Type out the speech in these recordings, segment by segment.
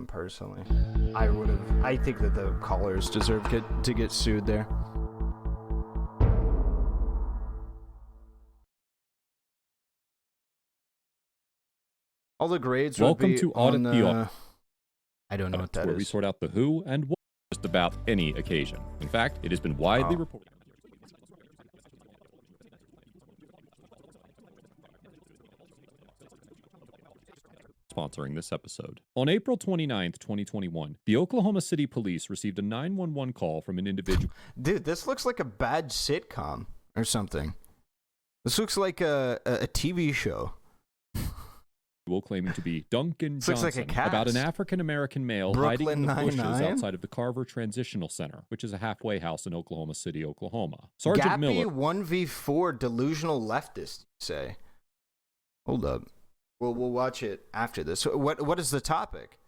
Personally, I think that the callers deserve to get sued there. All the grades Welcome would be to Audit on the Audit. I don't know what that where is. we sort out the who and what just about any occasion. In fact, it has been widely reported. Sponsoring this episode. On April 29th, 2021, the Oklahoma City Police received a 911 call from an individual. Dude, this looks like a bad sitcom or something. This looks like a TV show. Claiming to be Duncan This looks Johnson like a cast. about an African-American male hiding in the Brooklyn bushes Nine-Nine? outside of the Carver Transitional Center, which is a halfway house in Oklahoma City, Oklahoma. Sergeant Gappy Miller 1v4 delusional leftist, you say. Hold up. We'll watch it after this. What is the topic?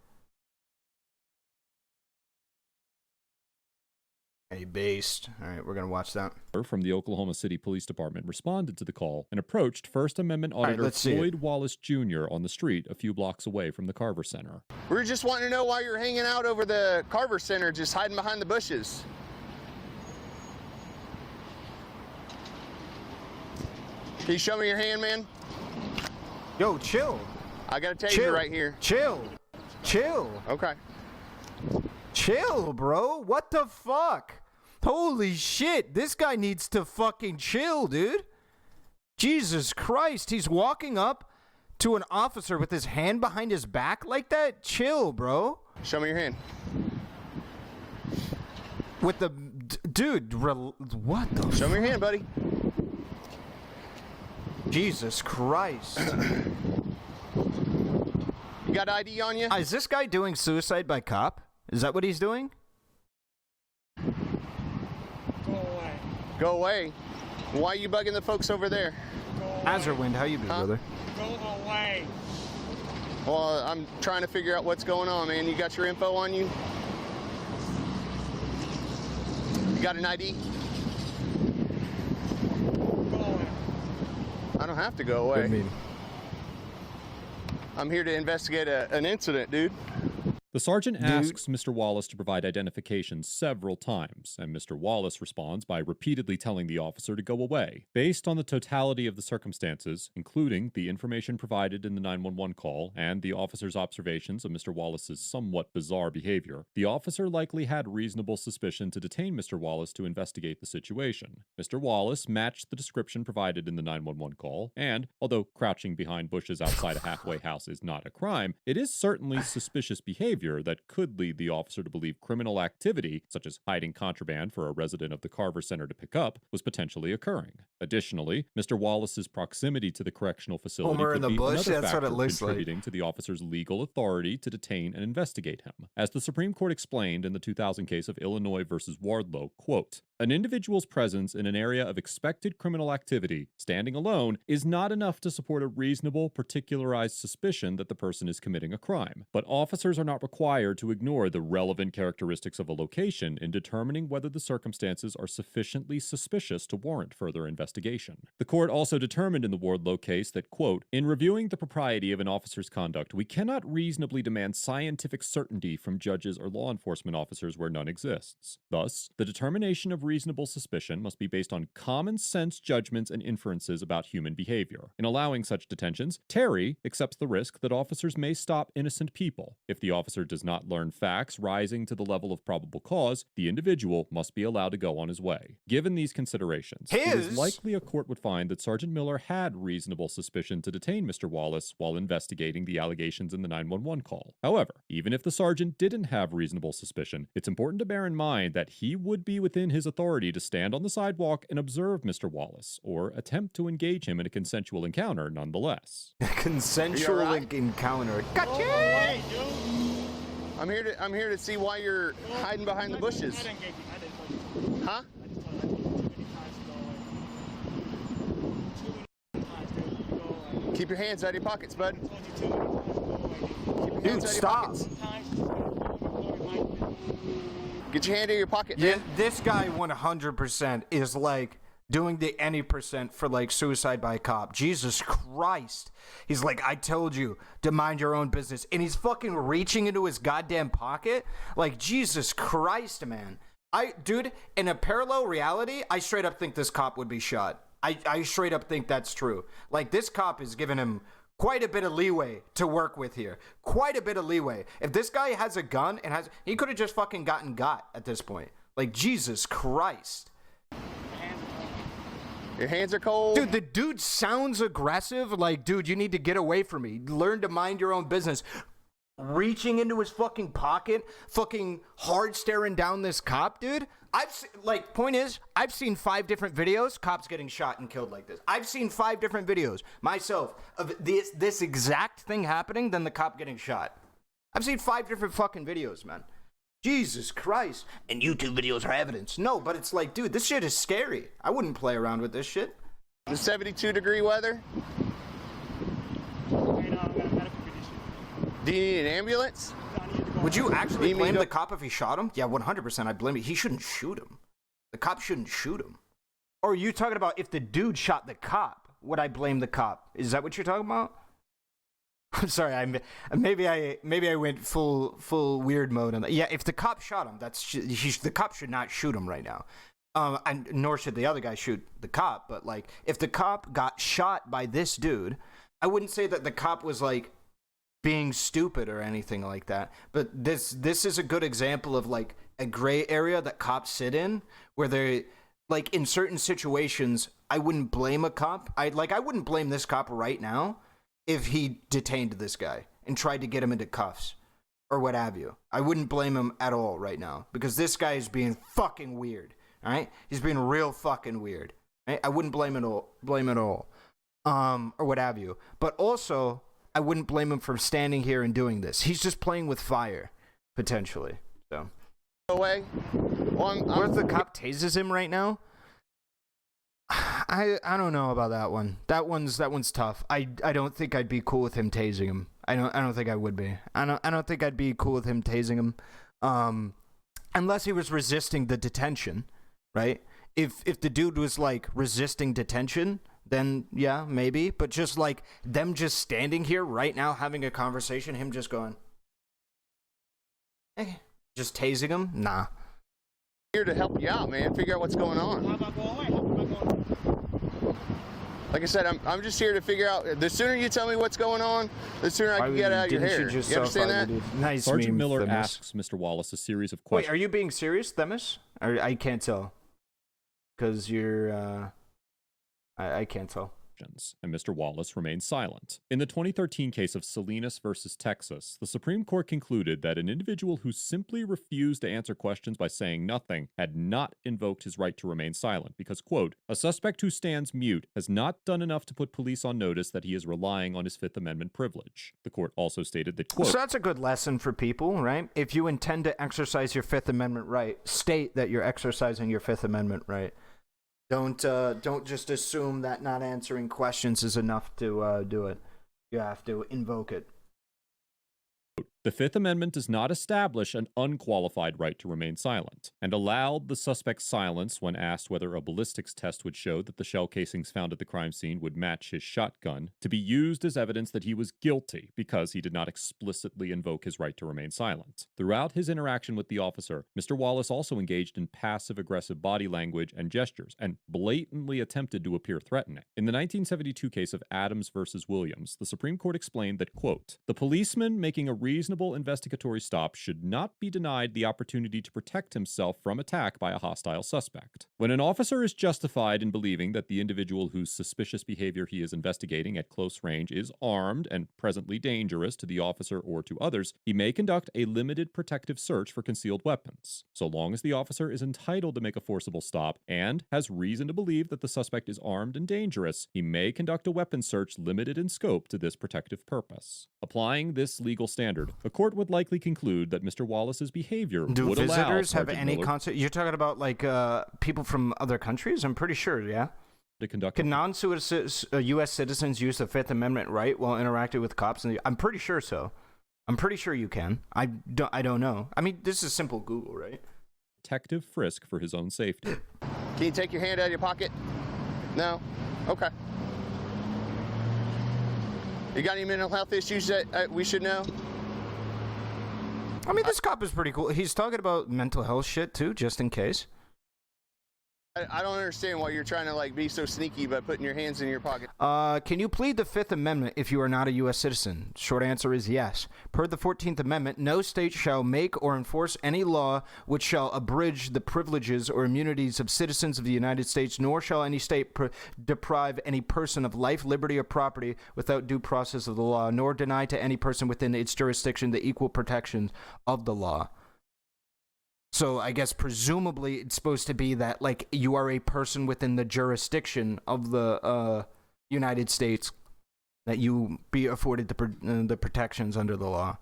A based. All right, we're going to watch that. from the Oklahoma City Police Department responded to the call and approached First Amendment auditor let's see Floyd Wallace Jr. on the street a few blocks away from the Carver Center. We were just wanting to know why you're hanging out over the Carver Center, just hiding behind the bushes. Can you show me your hand, man? Yo, chill. I got a taser Chill. right here. Chill. Chill. Okay. Chill, bro. What the fuck? Holy shit. This guy needs to fucking chill, dude. Jesus Christ. He's walking up to an officer with his hand behind his back like that? Chill, bro. Show me your hand. With the... Dude, what the Show me your hand, buddy. Jesus Christ. You got ID on you? Is this guy doing suicide by cop? Is that what he's doing? Go away. Go away. Why are you bugging the folks over there? Go away. Azerwind, how you been, brother? Go away. Well, I'm trying to figure out what's going on, man. You got your info on you? You got an ID? Go away. I don't have to go away. Good meeting. I'm here to investigate an incident, dude. The sergeant asks Mr. Wallace to provide identification several times, and Mr. Wallace responds by repeatedly telling the officer to go away. Based on the totality of the circumstances, including the information provided in the 911 call and the officer's observations of Mr. Wallace's somewhat bizarre behavior, the officer likely had reasonable suspicion to detain Mr. Wallace to investigate the situation. Mr. Wallace matched the description provided in the 911 call, and although crouching behind bushes outside a halfway house is not a crime, it is certainly suspicious behavior that could lead the officer to believe criminal activity, such as hiding contraband for a resident of the Carver Center to pick up, was potentially occurring. Additionally, Mr. Wallace's proximity to the correctional facility Homer in could the be bush? another That's what it factor looks like. contributing to the officer's legal authority to detain and investigate him. As the Supreme Court explained in the 2000 case of Illinois versus Wardlow, quote, "An individual's presence in an area of expected criminal activity, standing alone, is not enough to support a reasonable, particularized suspicion that the person is committing a crime. But officers are not required to ignore the relevant characteristics of a location in determining whether the circumstances are sufficiently suspicious to warrant further investigation." The court also determined in the Wardlow case that, quote, "In reviewing the propriety of an officer's conduct, we cannot reasonably demand scientific certainty from judges or law enforcement officers where none exists. Thus, the determination of reasonable suspicion must be based on common sense judgments and inferences about human behavior. In allowing such detentions, Terry accepts the risk that officers may stop innocent people. If the officer does not learn facts rising to the level of probable cause, the individual must be allowed to go on his way." Given these considerations, it is likely a court would find that Sergeant Miller had reasonable suspicion to detain Mr. Wallace while investigating the allegations in the 911 call. However, even if the sergeant didn't have reasonable suspicion, it's important to bear in mind that he would be within his authority to stand on the sidewalk and observe Mr. Wallace, or attempt to engage him in a consensual encounter nonetheless. Consensual encounter. Go Gotcha! away, dude. I'm here to see why you're hiding behind the bushes. I didn't get you. I didn't touch you. Huh? I just told you too many times to go away. Too many times, dude. Go away. Keep your hands out of your pockets, bud. I told you too many times to go away. Keep your Dude, hands out of your stop. pockets. Sometimes it's gonna Get your hand in your pocket, Yeah, man. this guy 100% is like doing the any percent for like suicide by a cop. Jesus Christ. He's like, I told you to mind your own business. And he's fucking reaching into his goddamn pocket. Like, Jesus Christ, man. Dude, in a parallel reality, I straight up think this cop would be shot. I straight up think that's true. Like, this cop is giving him quite a bit of leeway to work with here. Quite a bit of leeway. If this guy has a gun and he could have just fucking gotten got at this point. Like, Jesus Christ. Your hands are cold. Dude, the dude sounds aggressive. Like, dude, you need to get away from me. Learn to mind your own business. Reaching into his fucking pocket, fucking hard staring down this cop, dude. Point is, I've seen 5 different videos, cops getting shot and killed like this. I've seen 5 different videos myself of this exact thing happening, then the cop getting shot. I've seen 5 different fucking videos, man. Jesus Christ. And YouTube videos are evidence. No, but it's like, dude, this shit is scary. I wouldn't play around with this shit. The 72-degree weather. Okay, no, I've got a medical condition. Do you need an ambulance? I need to go Would you actually You mean blame go- the cop if he shot him? Yeah, 100% I'd blame him. He shouldn't shoot him. The cop shouldn't shoot him. Or are you talking about if the dude shot the cop, would I blame the cop? Is that what you're talking about? I'm sorry, maybe I went full weird mode on that. Yeah, if the cop shot him, the cop should not shoot him right now. And nor should the other guy shoot the cop. But like, if the cop got shot by this dude, I wouldn't say that the cop was like being stupid or anything like that. But this is a good example of like a gray area that cops sit in, where they like in certain situations, I wouldn't blame a cop. I wouldn't blame this cop right now if he detained this guy and tried to get him into cuffs or what have you. I wouldn't blame him at all right now because this guy is being fucking weird. All right, he's being real fucking weird. Right? I wouldn't blame at all, or what have you. But also, I wouldn't blame him for standing here and doing this. He's just playing with fire, potentially. So, Away. Well, what if the cop tases him right now? I don't know about that one. That one's tough. I don't think I'd be cool with him tasing him. I don't think I would be. I don't think I'd be cool with him tasing him. Unless he was resisting the detention, right? If the dude was like resisting detention, then yeah, maybe. But just like them just standing here right now having a conversation, him just going, hey, just tasing him? Nah. here to help you out, man. Figure out what's going on. How about go away? How about going? Like I said, I'm just here to figure out. The sooner you tell me what's going on, the sooner I can get out of your hair. You understand that? Nice Sergeant meme, Miller Themis. asks Mr. Wallace a series of Wait, questions. are you being serious, Themis? Or I can't tell. Because you're, I can't tell. And Mr. Wallace remained silent. In the 2013 case of Salinas versus Texas, the Supreme Court concluded that an individual who simply refused to answer questions by saying nothing had not invoked his right to remain silent because, quote, a suspect who stands mute has not done enough to put police on notice that he is relying on his Fifth Amendment privilege. The court also stated that, quote, So that's a good lesson for people, right? If you intend to exercise your Fifth Amendment right, state that you're exercising your Fifth Amendment right. Don't just assume that not answering questions is enough to do it. You have to invoke it. the Fifth Amendment does not establish an unqualified right to remain silent, and allowed the suspect's silence when asked whether a ballistics test would show that the shell casings found at the crime scene would match his shotgun to be used as evidence that he was guilty because he did not explicitly invoke his right to remain silent. Throughout his interaction with the officer, Mr. Wallace also engaged in passive-aggressive body language and gestures and blatantly attempted to appear threatening. In the 1972 case of Adams versus Williams, the Supreme Court explained that, quote, the policeman making a reasonable investigatory stop should not be denied the opportunity to protect himself from attack by a hostile suspect. When an officer is justified in believing that the individual whose suspicious behavior he is investigating at close range is armed and presently dangerous to the officer or to others, he may conduct a limited protective search for concealed weapons. So long as the officer is entitled to make a forcible stop and has reason to believe that the suspect is armed and dangerous, he may conduct a weapon search limited in scope to this protective purpose. Applying this legal standard, the court would likely conclude that Mr. Wallace's behavior Do would allow visitors have Sergeant any Miller concept? You're talking about like people from other countries? I'm pretty sure, yeah. to conduct Can non-U.S. citizens use the Fifth Amendment right while interacting with cops? I'm pretty sure so. I'm pretty sure you can. I don't know. I mean, this is simple Google, right? protective frisk for his own safety. Can you take your hand out of your pocket? No? Okay. You got any mental health issues that we should know? I mean, this cop is pretty cool. He's talking about mental health shit, too, just in case. I don't understand why you're trying to, like, be so sneaky by putting your hands in your pocket. Can you plead the Fifth Amendment if you are not a U.S. citizen? Short answer is yes. Per the 14th Amendment, no state shall make or enforce any law which shall abridge the privileges or immunities of citizens of the United States, nor shall any state deprive any person of life, liberty, or property without due process of the law, nor deny to any person within its jurisdiction the equal protections of the law. So I guess presumably it's supposed to be that, like, you are a person within the jurisdiction of the United States, that you be afforded the protections under the law.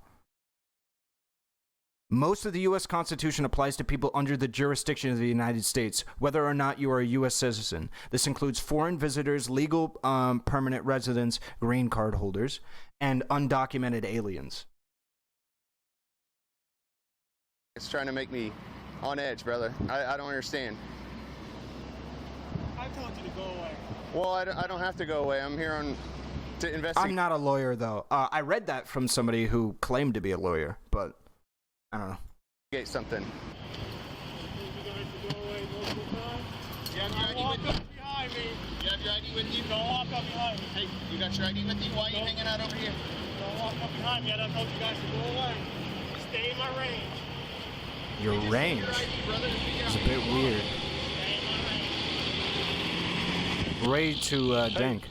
Most of the U.S. Constitution applies to people under the jurisdiction of the United States, whether or not you are a U.S. citizen. This includes foreign visitors, legal permanent residents, green card holders, and undocumented aliens. It's trying to make me on edge, brother. I don't understand. I told you to go away. Well, I don't have to go away. I'm here to investigate. I'm not a lawyer, though. I read that from somebody who claimed to be a lawyer, but I don't know. Get something. You guys to go away multiple times. You have your ID Walk with you? up behind me. You have your ID with you? Don't walk up behind me. Hey, you got your ID with you? Why are you hanging out over here? Don't walk up behind me. I done told you guys to go away. Stay in my range. Your range is a bit weird. Ready to dank.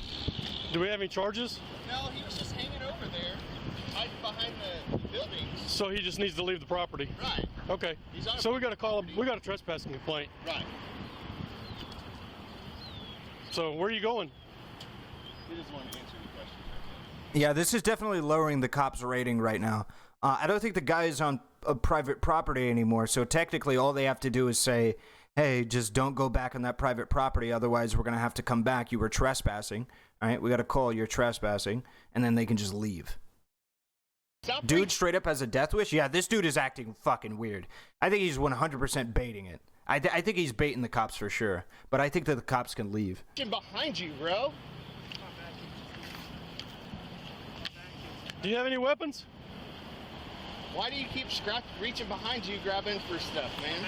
Do we have any charges? No, he was just hanging over there, hiding behind the buildings. So he just needs to leave the property. Right. Okay. So we got to call him. We got a trespassing complaint. Right. So where are you going? He doesn't want to answer any questions. Yeah, this is definitely lowering the cops' rating right now. I don't think the guy is on a private property anymore, so technically all they have to do is say, hey, just don't go back on that private property, otherwise we're going to have to come back. You were trespassing. All right, we got to call you're trespassing, and then they can just leave. Dude straight up has a death wish? Yeah, this dude is acting fucking weird. I think he's 100% baiting it. I think he's baiting the cops for sure, but I think that the cops can leave. Behind you, bro. Do you have any weapons? Why do you keep reaching behind you, grabbing for stuff, man?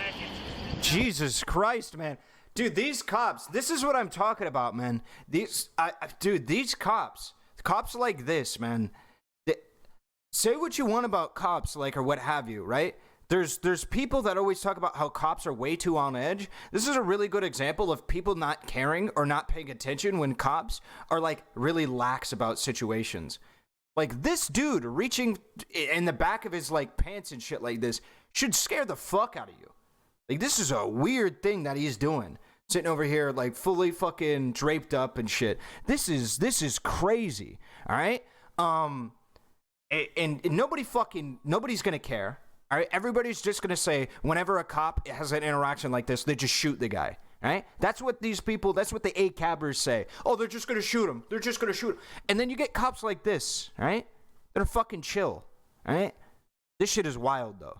Jesus Christ, man. Dude, these cops, this is what I'm talking about, man. These cops like this, man. Say what you want about cops, like, or what have you, right? There's people that always talk about how cops are way too on edge. This is a really good example of people not caring or not paying attention when cops are, like, really lax about situations. Like, this dude reaching in the back of his, like, pants and shit like this should scare the fuck out of you. Like, this is a weird thing that he's doing. Sitting over here, like, fully fucking draped up and shit. This is crazy, all right? And nobody's gonna care, all right? Everybody's just gonna say, whenever a cop has an interaction like this, they just shoot the guy. Right? That's what the ACABers say. Oh, they're just going to shoot him. They're just going to shoot him. And then you get cops like this, right? That are fucking chill, right? This shit is wild, though.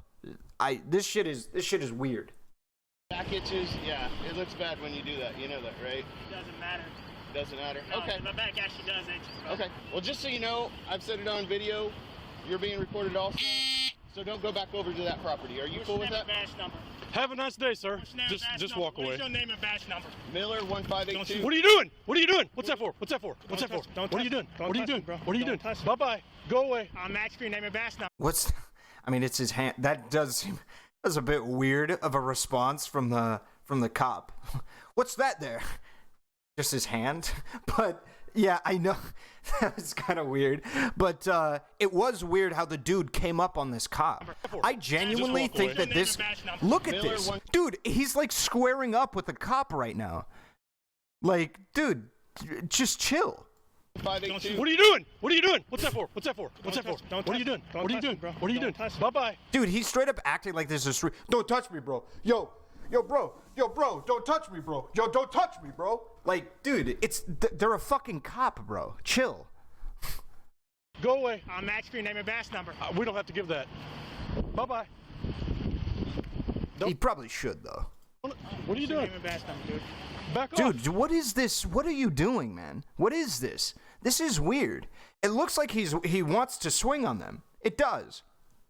This shit is weird. Back itches? Yeah, it looks bad when you do that. You know that, right? It doesn't matter. Doesn't matter? No, okay. My back actually does itch. Bro. Okay. Well, just so you know, I've said it on video. You're being recorded also. So don't go back over to that property. Are you cool with that? Badge number? Have a nice day, sir. Just walk away. What's your name and badge number? Miller 1582. What are you doing? What are you doing? What's that for? What's that for? What's that for? What are you doing? Don't What are you touch doing? me, bro. What are you doing? Don't touch me. Bye-bye. Go away. I'm asking for your name and badge number. It's his hand. That does seem, that's a bit weird of a response from the cop. What's that there? Just his hand? But yeah, I know that was kind of weird, but it was weird how the dude came up on this cop. I genuinely think that this. Look at this, dude. He's like squaring up with the cop right now. Like, dude, just chill. What are you doing? What are you doing? What's that for? What's that for? What's that for? What are you doing? What are you doing? What are you doing? Bye-bye. Dude, he's straight up acting like this is. Don't touch me, bro. Yo, bro, don't touch me, bro. Yo, don't touch me, bro. Like, dude, they're a fucking cop, bro. Chill. Go away. I'm asking for your name and badge number. We don't have to give that. Bye-bye. He probably should, though. What are you doing? Back off. Dude, what is this? What are you doing, man? What is this? This is weird. It looks like he wants to swing on them. It does.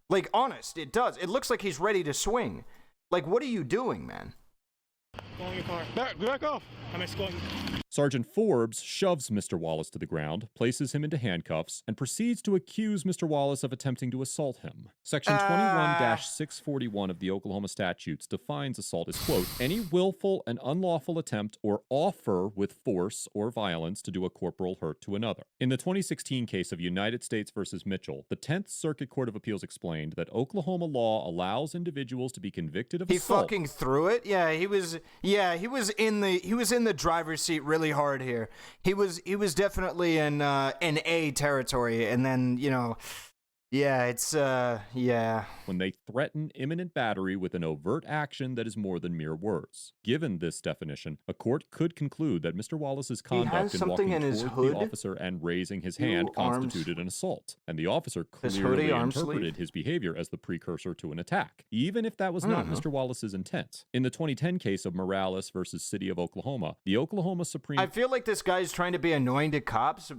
Like, honest, it does. It looks like he's ready to swing. Like, what are you doing, man? Go in your car. Back off. I'm escorting. Sergeant Forbes shoves Mr. Wallace to the ground, places him into handcuffs, and proceeds to accuse Mr. Wallace of attempting to assault him. Section 21-641 of the Oklahoma statutes defines assault as, quote, any willful and unlawful attempt or offer with force or violence to do a corporal hurt to another. In the 2016 case of United States versus Mitchell, the 10th Circuit Court of Appeals explained that Oklahoma law allows individuals to be convicted of assault. He fucking threw it? Yeah, he was in the driver's seat really hard here. He was definitely in A territory, and then, you know, yeah, it's when they threaten imminent battery with an overt action that is more than mere words. Given this definition, a court could conclude that Mr. Wallace's conduct in walking toward the officer and raising his hand constituted an assault, and the officer clearly interpreted his behavior as the precursor to an attack, even if that was not Mr. Wallace's intent. In the 2010 case of Morales versus City of Oklahoma, the Oklahoma Supreme... I feel like this guy is trying to be annoying to cops.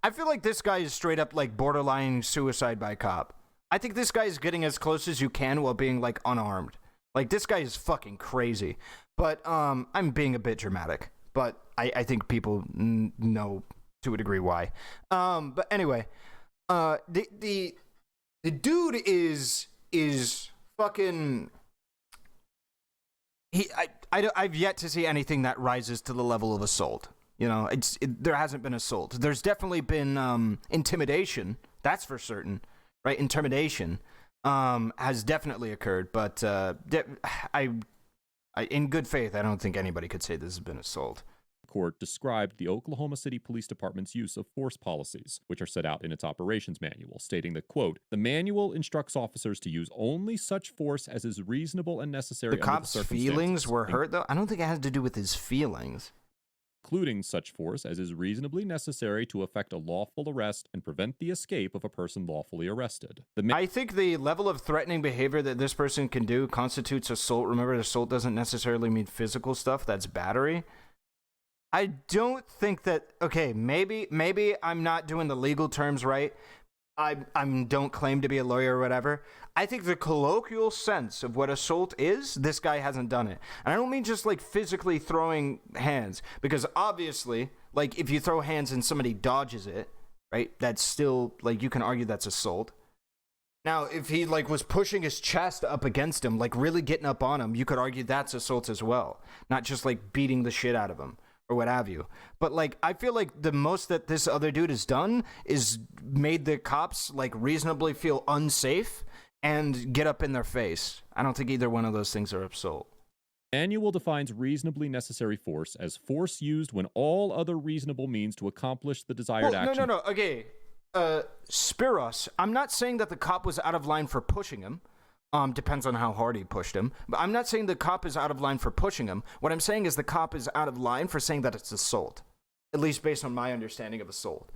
I feel like this guy is straight up like borderline suicide by cop. I think this guy is getting as close as you can while being like unarmed. Like, this guy is fucking crazy. But I'm being a bit dramatic. But I think people know to a degree why. But anyway, the dude is fucking. I've yet to see anything that rises to the level of assault. You know, there hasn't been assault. There's definitely been intimidation. That's for certain, right? Intimidation has definitely occurred, but in good faith, I don't think anybody could say this has been assault. Court described the Oklahoma City Police Department's use of force policies, which are set out in its operations manual, stating that, quote, the manual instructs officers to use only such force as is reasonable and necessary. The cop's feelings were hurt, though? I don't think it has to do with his feelings. Including such force as is reasonably necessary to effect a lawful arrest and prevent the escape of a person lawfully arrested. I think the level of threatening behavior that this person can do constitutes assault. Remember, assault doesn't necessarily mean physical stuff. That's battery. I don't think that... Okay, maybe I'm not doing the legal terms right. I don't claim to be a lawyer or whatever. I think the colloquial sense of what assault is, this guy hasn't done it. And I don't mean just like physically throwing hands, because obviously, like if you throw hands and somebody dodges it, right, that's still, like, you can argue that's assault. Now, if he like was pushing his chest up against him, like really getting up on him, you could argue that's assault as well, not just like beating the shit out of him or what have you. But like, I feel like the most that this other dude has done is made the cops like reasonably feel unsafe and get up in their face. I don't think either one of those things are assault. Manual defines reasonably necessary force as force used when all other reasonable means to accomplish the desired action. No. Okay. Spiros, I'm not saying that the cop was out of line for pushing him. Depends on how hard he pushed him. But I'm not saying the cop is out of line for pushing him. What I'm saying is the cop is out of line for saying that it's assault. At least based on my understanding of assault.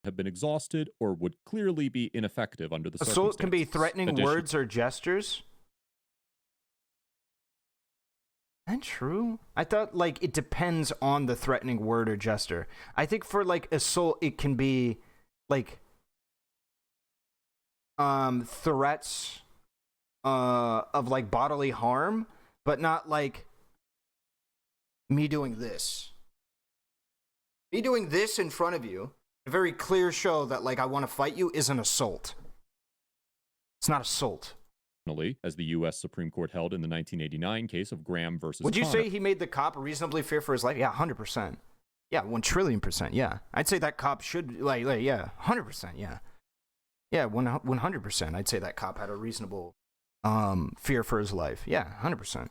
Have been exhausted or would clearly be ineffective under the circumstances. Assault can be threatening words or gestures. Is that true? I thought, like, it depends on the threatening word or gesture. I think for, like, assault, it can be, like, threats of, like, bodily harm, but not, like, me doing this. Me doing this in front of you, a very clear show that, like, I want to fight you, is an assault. It's not assault. As the U.S. Supreme Court held in the 1989 case of Graham versus Would you Connor. say he made the cop reasonably fear for his life? Yeah, 100%. Yeah, 1 trillion%. Yeah. I'd say that cop should, like yeah, 100%. Yeah. Yeah, 100%. I'd say that cop had a reasonable fear for his life. Yeah, 100%.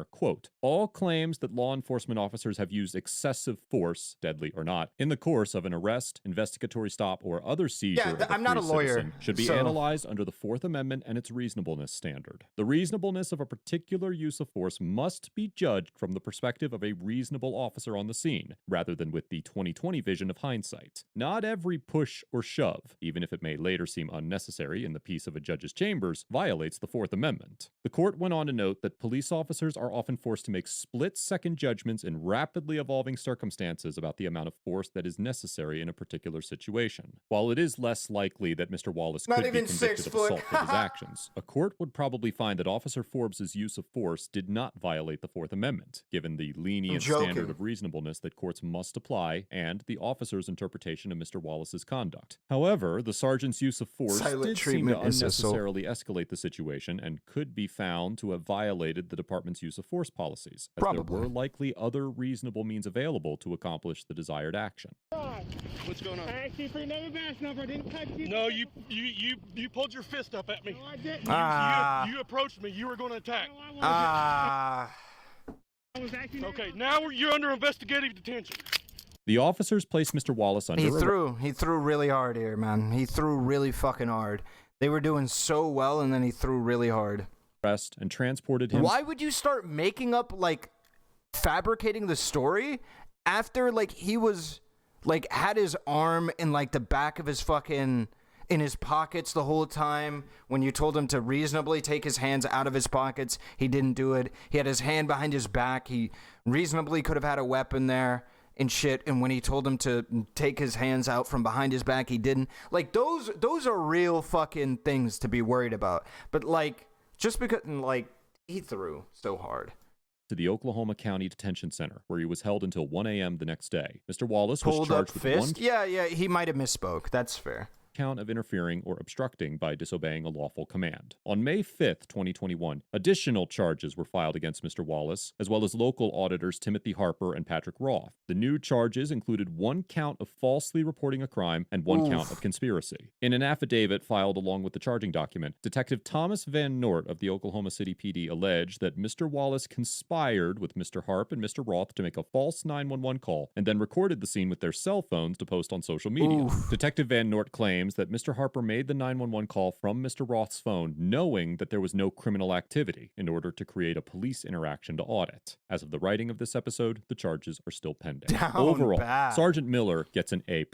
Quote, all claims that law enforcement officers have used excessive force, deadly or not, in the course of an arrest, investigatory stop, or other seizure of a I'm not a free lawyer, citizen should be so- analyzed under the Fourth Amendment and its reasonableness standard. The reasonableness of a particular use of force must be judged from the perspective of a reasonable officer on the scene, rather than with the 2020 vision of hindsight. Not every push or shove, even if it may later seem unnecessary in the peace of a judge's chambers, violates the Fourth Amendment. The court went on to note that police officers are often forced to make split-second judgments in rapidly evolving circumstances about the amount of force that is necessary in a particular situation. While it is less likely that Mr. Wallace could be convicted of assault for his actions, a court would probably find that Officer Forbes' use of force did not violate the Fourth Amendment, given the lenient standard of reasonableness that courts must apply and the officer's interpretation of Mr. Wallace's conduct. However, the sergeant's use of force did seem to unnecessarily escalate the situation and could be found to have violated the department's use of force policies, as there were likely other reasonable means available to accomplish the desired action. What's going on? I asked you for your name and badge number. I didn't cut you. No, you pulled your fist up at me. No, I didn't. You approached me. You were going to attack. No, I wasn't. I was actually Okay, now you're under investigative detention. The officers placed Mr. Wallace under arrest. He threw really hard here, man. He threw really fucking hard. They were doing so well, and then he threw really hard. And transported him. Why would you start making up, like, fabricating the story after, like, he was, like, had his arm in, like, the back of his fucking, in his pockets the whole time? When you told him to reasonably take his hands out of his pockets, he didn't do it. He had his hand behind his back. He reasonably could have had a weapon there and shit. And when he told him to take his hands out from behind his back, he didn't. Like, those are real fucking things to be worried about. But, like, just because, like, he threw so hard. To the Oklahoma County Detention Center, where he was held until 1 a.m. the next day. Mr. Wallace was charged with one Yeah, he might have misspoke. That's fair. count of interfering or obstructing by disobeying a lawful command. On May 5th, 2021, additional charges were filed against Mr. Wallace, as well as local auditors Timothy Harper and Patrick Roth. The new charges included 1 count of falsely reporting a crime and 1 count of conspiracy. In an affidavit filed along with the charging document, Detective Thomas Van Nort of the Oklahoma City PD alleged that Mr. Wallace conspired with Mr. Harp and Mr. Roth to make a false 911 call and then recorded the scene with their cell phones to post on social media. Detective Van Nort claims that Mr. Harper made the 911 call from Mr. Roth's phone knowing that there was no criminal activity in order to create a police interaction to audit. As of the writing of this episode, the charges are still pending. Overall, Sergeant Miller gets an A+,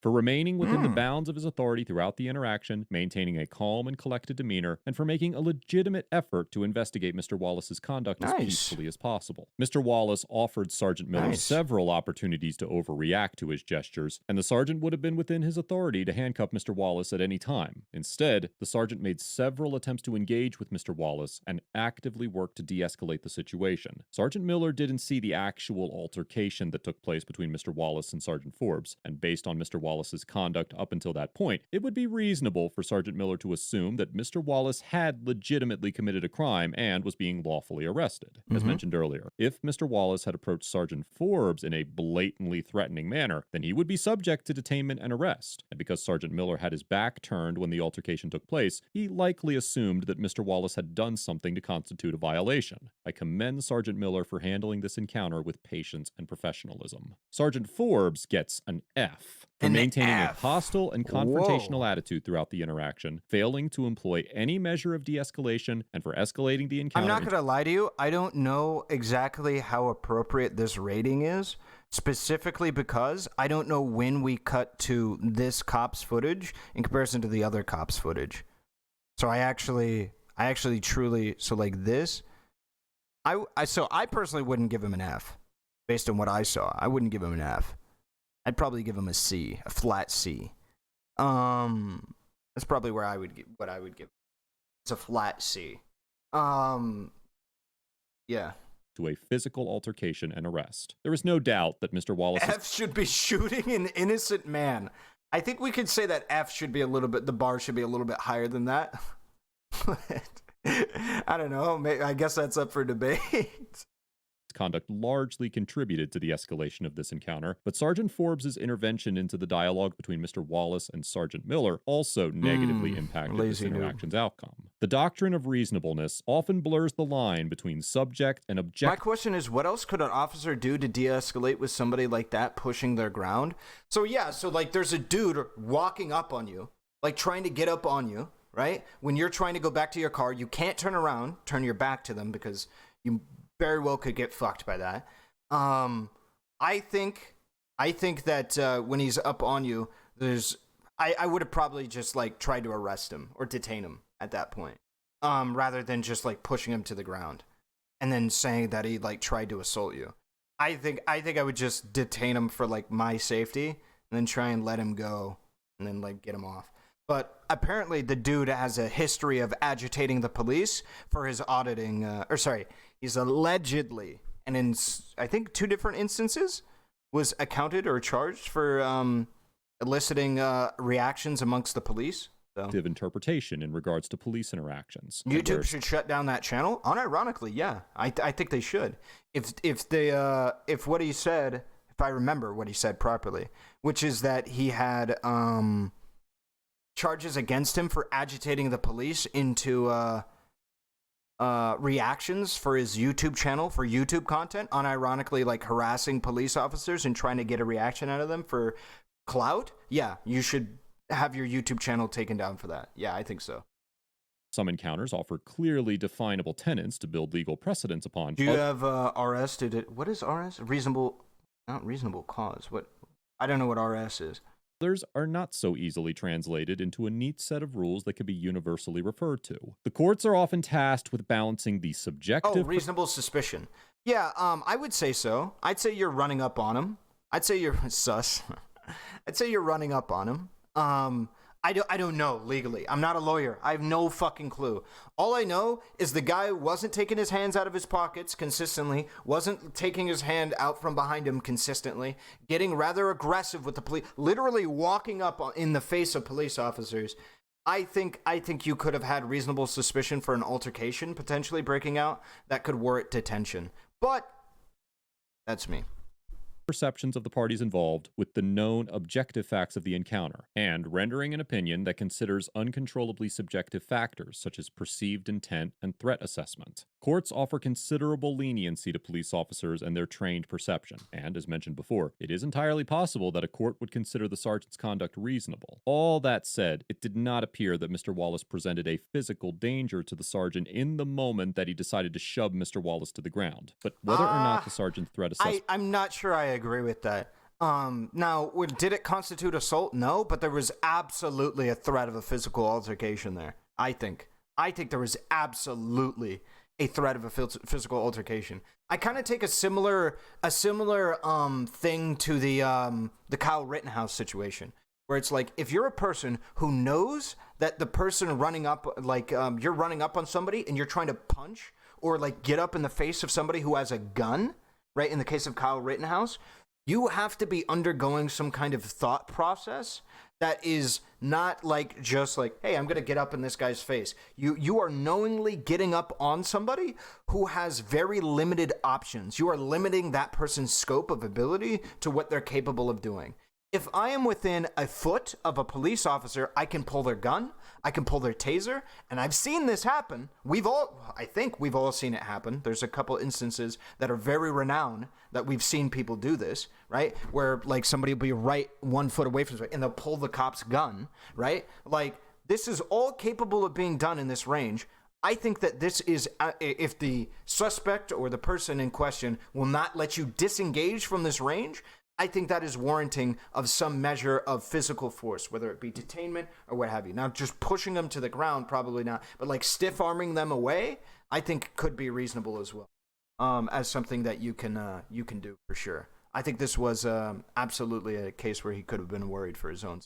for remaining within the bounds of his authority throughout the interaction, maintaining a calm and collected demeanor, and for making a legitimate effort to investigate Mr. Wallace's conduct as peacefully as possible. Mr. Wallace offered Sergeant Miller several opportunities to overreact to his gestures, and the sergeant would have been within his authority to handcuff Mr. Wallace at any time. Instead, the sergeant made several attempts to engage with Mr. Wallace and actively worked to de-escalate the situation. Sergeant Miller didn't see the actual altercation that took place between Mr. Wallace and Sergeant Forbes, and based on Mr. Wallace's conduct up until that point, it would be reasonable for Sergeant Miller to assume that Mr. Wallace had legitimately committed a crime and was being lawfully arrested. As mentioned earlier, if Mr. Wallace had approached Sergeant Forbes in a blatantly threatening manner, then he would be subject to detainment and arrest. And because Sergeant Miller had his back turned when the altercation took place, he likely assumed that Mr. Wallace had done something to constitute a violation. I commend Sergeant Miller for handling this encounter with patience and professionalism. Sergeant Forbes gets an F for maintaining a hostile and confrontational attitude throughout the interaction, failing to employ any measure of de-escalation, and for escalating the encounter. I'm not going to lie to you. I don't know exactly how appropriate this rating is, specifically because I don't know when we cut to this cop's footage in comparison to the other cop's footage. So I actually truly, so like this, I personally wouldn't give him an F based on what I saw. I wouldn't give him an F. I'd probably give him a C, a flat C. That's probably where I would give what I would give. It's a flat C. Yeah. To a physical altercation and arrest. There is no doubt that Mr. Wallace F should be shooting an innocent man. I think we could say that F should be the bar should be a little bit higher than that. I don't know. I guess that's up for debate. Conduct largely contributed to the escalation of this encounter, but Sergeant Forbes' intervention into the dialogue between Mr. Wallace and Sergeant Miller also negatively impacted this interaction's outcome. The doctrine of reasonableness often blurs the line between subject and My objective. question is, what else could an officer do to de-escalate with somebody like that pushing their ground? So yeah, so like there's a dude walking up on you, like trying to get up on you, right? When you're trying to go back to your car, you can't turn around, turn your back to them because you very well could get fucked by that. I think that when he's up on you, I would have probably just like tried to arrest him or detain him at that point, rather than just like pushing him to the ground and then saying that he like tried to assault you. I think I would just detain him for like my safety and then try and let him go and then like get him off. But apparently the dude has a history of agitating the police for his auditing, he's allegedly, and in I think 2 different instances, was accounted or charged for eliciting reactions amongst the police. So. Interpretation in regards to police interactions. YouTube should shut down that channel. Unironically, yeah, I think they should. If what he said, if I remember what he said properly, which is that he had charges against him for agitating the police into reactions for his YouTube channel for YouTube content, unironically like harassing police officers and trying to get a reaction out of them for clout. Yeah, you should have your YouTube channel taken down for that. Yeah, I think so. Some encounters offer clearly definable tenets to build legal precedents upon. Do you have RS? What is RS? Not reasonable cause. What? I don't know what RS is. Others are not so easily translated into a neat set of rules that can be universally referred to. The courts are often tasked with balancing the subjective... reasonable suspicion. Yeah, I would say so. I'd say you're running up on him. I'd say you're sus. I'd say you're running up on him. I don't know legally. I'm not a lawyer. I have no fucking clue. All I know is the guy wasn't taking his hands out of his pockets consistently, wasn't taking his hand out from behind him consistently, getting rather aggressive with the police, literally walking up in the face of police officers. I think you could have had reasonable suspicion for an altercation potentially breaking out that could warrant detention. But that's me. Perceptions of the parties involved with the known objective facts of the encounter, and rendering an opinion that considers uncontrollably subjective factors such as perceived intent and threat assessment. Courts offer considerable leniency to police officers and their trained perception, and as mentioned before, it is entirely possible that a court would consider the sergeant's conduct reasonable. All that said, it did not appear that Mr. Wallace presented a physical danger to the sergeant in the moment that he decided to shove Mr. Wallace to the ground. But whether or not the sergeant's threat assessment... I'm not sure I agree with that. Now, did it constitute assault? No, but there was absolutely a threat of a physical altercation there. I think there was absolutely a threat of a physical altercation. I kind of take a similar thing to the Kyle Rittenhouse situation, where it's like, if you're a person who knows that the person running up, like you're running up on somebody and you're trying to punch or like get up in the face of somebody who has a gun, right? In the case of Kyle Rittenhouse, you have to be undergoing some kind of thought process that is not like just like, hey, I'm going to get up in this guy's face. You are knowingly getting up on somebody who has very limited options. You are limiting that person's scope of ability to what they're capable of doing. If I am within a foot of a police officer, I can pull their gun, I can pull their taser, and I've seen this happen. I think we've all seen it happen. There's a couple instances that are very renowned that we've seen people do this, right? Where like somebody will be right 1 foot away from somebody and they'll pull the cop's gun, right? Like this is all capable of being done in this range. I think that this is, if the suspect or the person in question will not let you disengage from this range, I think that is warranting of some measure of physical force, whether it be detainment or what have you. Now, just pushing them to the ground, probably not. But like stiff-arming them away, I think could be reasonable as well, as something that you can do for sure. I think this was absolutely a case where he could have been worried for his own.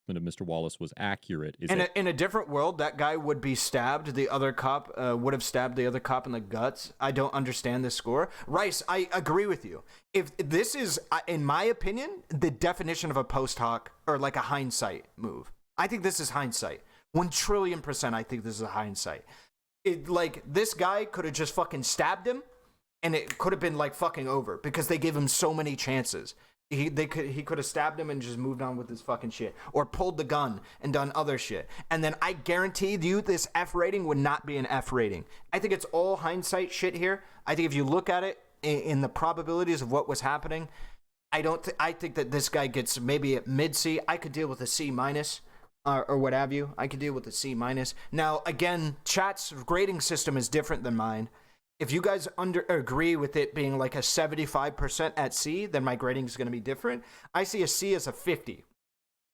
Of Mr. Wallace was accurate. In a different world, that guy would be stabbed. The other cop would have stabbed the other cop in the guts. I don't understand this score. Rice, I agree with you. If this is, in my opinion, the definition of a post hoc or like a hindsight move. I think this is hindsight. 1,000,000,000%. I think this is a hindsight. Like this guy could have just fucking stabbed him, and it could have been like fucking over because they gave him so many chances. He could have stabbed him and just moved on with his fucking shit, or pulled the gun and done other shit. And then I guarantee you this F rating would not be an F rating. I think it's all hindsight shit here. I think if you look at it in the probabilities of what was happening, I think that this guy gets maybe a mid C. I could deal with a C minus. Or what have you. I could deal with a C minus. Now, again, chat's grading system is different than mine. If you guys agree with it being like a 75% at C, then my grading is going to be different. I see a C as a 50.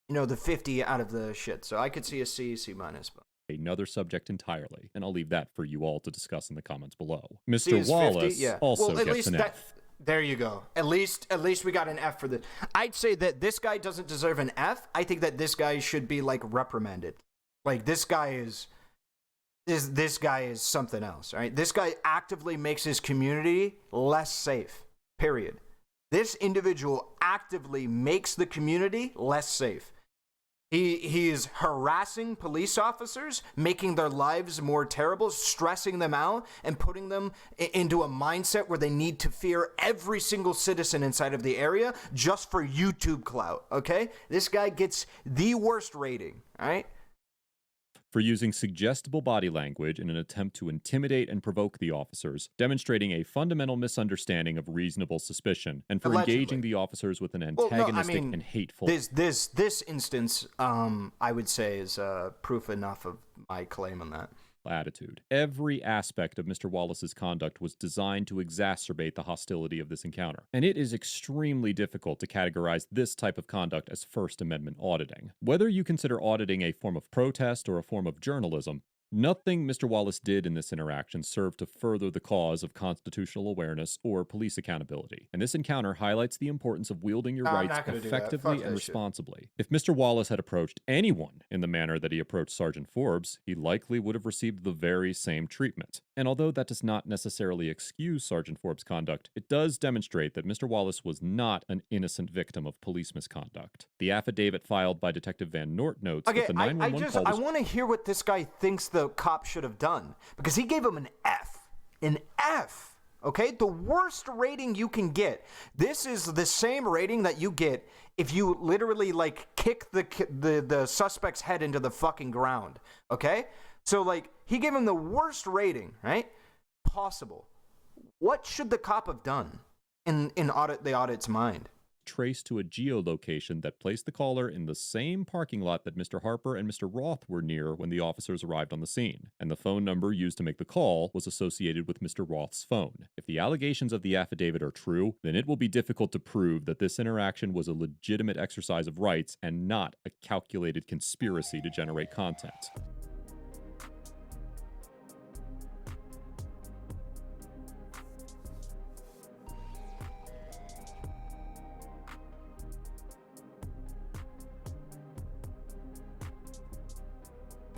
You know, the 50 out of the shit. So I could see a C, C minus. But another subject entirely, and I'll leave that for you all to discuss in the comments below. Mr. Wallace 50, yeah. also gets an F. There you go. At least we got an F for this. I'd say that this guy doesn't deserve an F. I think that this guy should be like reprimanded. Like this guy is something else, right? This guy actively makes his community less safe. Period. This individual actively makes the community less safe. He is harassing police officers, making their lives more terrible, stressing them out, and putting them into a mindset where they need to fear every single citizen inside of the area just for YouTube clout, okay? This guy gets the worst rating, all right? For using suggestible body language in an attempt to intimidate and provoke the officers, demonstrating a fundamental misunderstanding of reasonable suspicion, and for engaging the officers with an antagonistic and hateful... This instance, I would say, is proof enough of my claim on that. Attitude. Every aspect of Mr. Wallace's conduct was designed to exacerbate the hostility of this encounter, and it is extremely difficult to categorize this type of conduct as First Amendment auditing. Whether you consider auditing a form of protest or a form of journalism, nothing Mr. Wallace did in this interaction served to further the cause of constitutional awareness or police accountability, and this encounter highlights the importance of wielding your rights effectively and responsibly. If Mr. Wallace had approached anyone in the manner that he approached Sergeant Forbes, he likely would have received the very same treatment. And although that does not necessarily excuse Sergeant Forbes' conduct, it does demonstrate that Mr. Wallace was not an innocent victim of police misconduct. The affidavit filed by Detective Van Nort notes that the 911 call was... I want to hear what this guy thinks the cop should have done, because he gave him an F. An F. Okay? The worst rating you can get. This is the same rating that you get if you literally like kick the suspect's head into the fucking ground. Okay? So like he gave him the worst rating, right? Possible. What should the cop have done in Audit the Audit's mind? Traced to a geolocation that placed the caller in the same parking lot that Mr. Harper and Mr. Roth were near when the officers arrived on the scene, and the phone number used to make the call was associated with Mr. Roth's phone. If the allegations of the affidavit are true, then it will be difficult to prove that this interaction was a legitimate exercise of rights and not a calculated conspiracy to generate content.